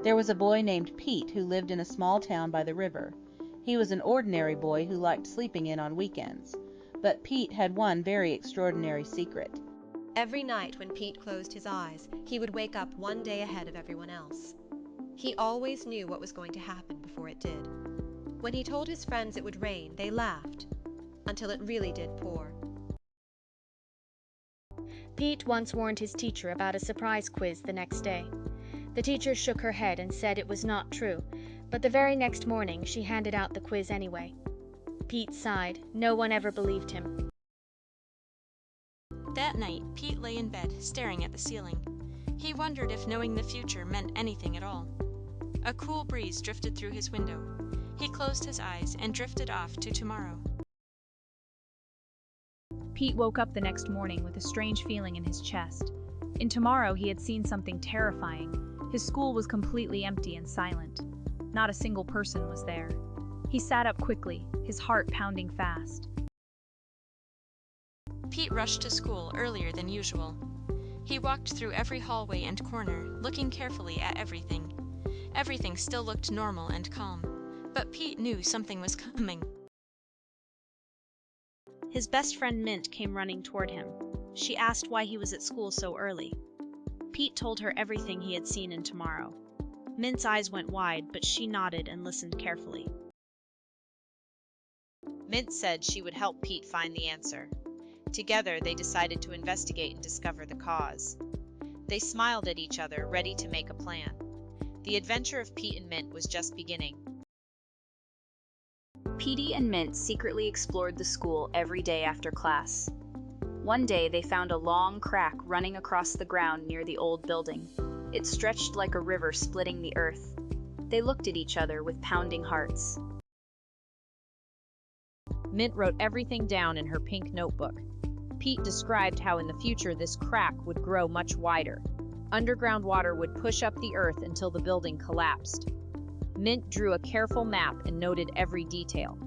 There was a boy named Pete who lived in a small town by the river. He was an ordinary boy who liked sleeping in on weekends. But Pete had one very extraordinary secret. Every night when Pete closed his eyes, he would wake up one day ahead of everyone else. He always knew what was going to happen before it did. When he told his friends it would rain, they laughed, until it really did pour. Pete once warned his teacher about a surprise quiz the next day. The teacher shook her head and said it was not true, but the very next morning she handed out the quiz anyway. Pete sighed. No one ever believed him. That night, Pete lay in bed, staring at the ceiling. He wondered if knowing the future meant anything at all. A cool breeze drifted through his window. He closed his eyes and drifted off to tomorrow. Pete woke up the next morning with a strange feeling in his chest. In tomorrow, he had seen something terrifying. His school was completely empty and silent. Not a single person was there. He sat up quickly, his heart pounding fast. Pete rushed to school earlier than usual. He walked through every hallway and corner, looking carefully at everything. Everything still looked normal and calm, but Pete knew something was coming. His best friend Mint came running toward him. She asked why he was at school so early. Pete told her everything he had seen in Tomorrow. Mint's eyes went wide, but she nodded and listened carefully. Mint said she would help Pete find the answer. Together, they decided to investigate and discover the cause. They smiled at each other, ready to make a plan. The adventure of Pete and Mint was just beginning. Petey and Mint secretly explored the school every day after class. One day, they found a long crack running across the ground near the old building. It stretched like a river splitting the earth. They looked at each other with pounding hearts. Mint wrote everything down in her pink notebook. Pete described how in the future this crack would grow much wider. Underground water would push up the earth until the building collapsed. Mint drew a careful map and noted every detail.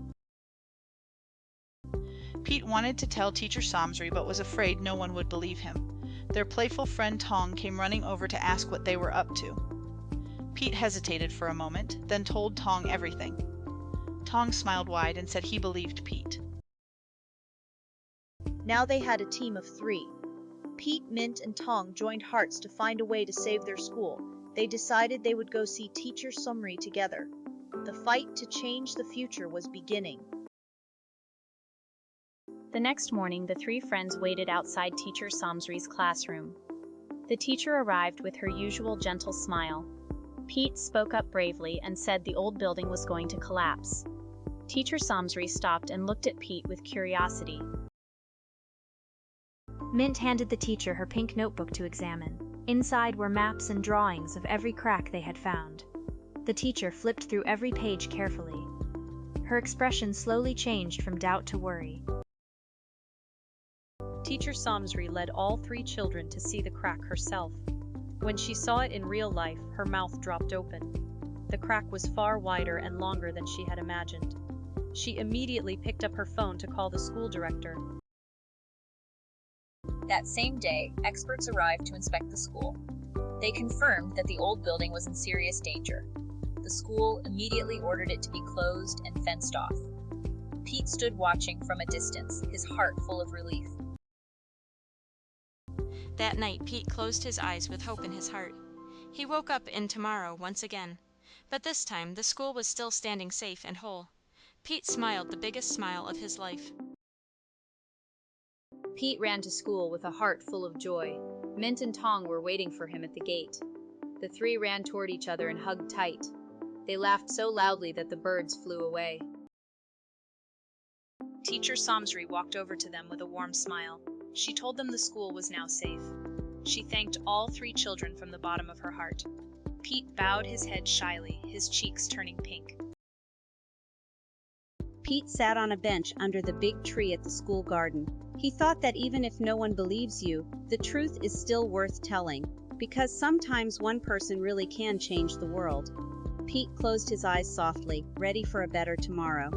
Pete wanted to tell Teacher Somsry but was afraid no one would believe him. Their playful friend Tong came running over to ask what they were up to. Pete hesitated for a moment, then told Tong everything. Tong smiled wide and said he believed Pete. Now they had a team of 3. Pete, Mint, and Tong joined hearts to find a way to save their school. They decided they would go see Teacher Somri together. The fight to change the future was beginning. The next morning, the 3 friends waited outside Teacher Somsri's classroom. The teacher arrived with her usual gentle smile. Pete spoke up bravely and said the old building was going to collapse. Teacher Somsri stopped and looked at Pete with curiosity. Mint handed the teacher her pink notebook to examine. Inside were maps and drawings of every crack they had found. The teacher flipped through every page carefully. Her expression slowly changed from doubt to worry. Teacher Somsri led all 3 children to see the crack herself. When she saw it in real life, her mouth dropped open. The crack was far wider and longer than she had imagined. She immediately picked up her phone to call the school director. That same day, experts arrived to inspect the school. They confirmed that the old building was in serious danger. The school immediately ordered it to be closed and fenced off. Pete stood watching from a distance, his heart full of relief. That night, Pete closed his eyes with hope in his heart. He woke up in Tomorrow once again, but this time the school was still standing safe and whole. Pete smiled the biggest smile of his life. Pete ran to school with a heart full of joy. Mint and Tong were waiting for him at the gate. The 3 ran toward each other and hugged tight. They laughed so loudly that the birds flew away. Teacher Somsri walked over to them with a warm smile. She told them the school was now safe. She thanked all 3 children from the bottom of her heart. Pete bowed his head shyly, his cheeks turning pink. Pete sat on a bench under the big tree at the school garden. He thought that even if no one believes you, the truth is still worth telling, because sometimes one person really can change the world. Pete closed his eyes softly, ready for a better tomorrow.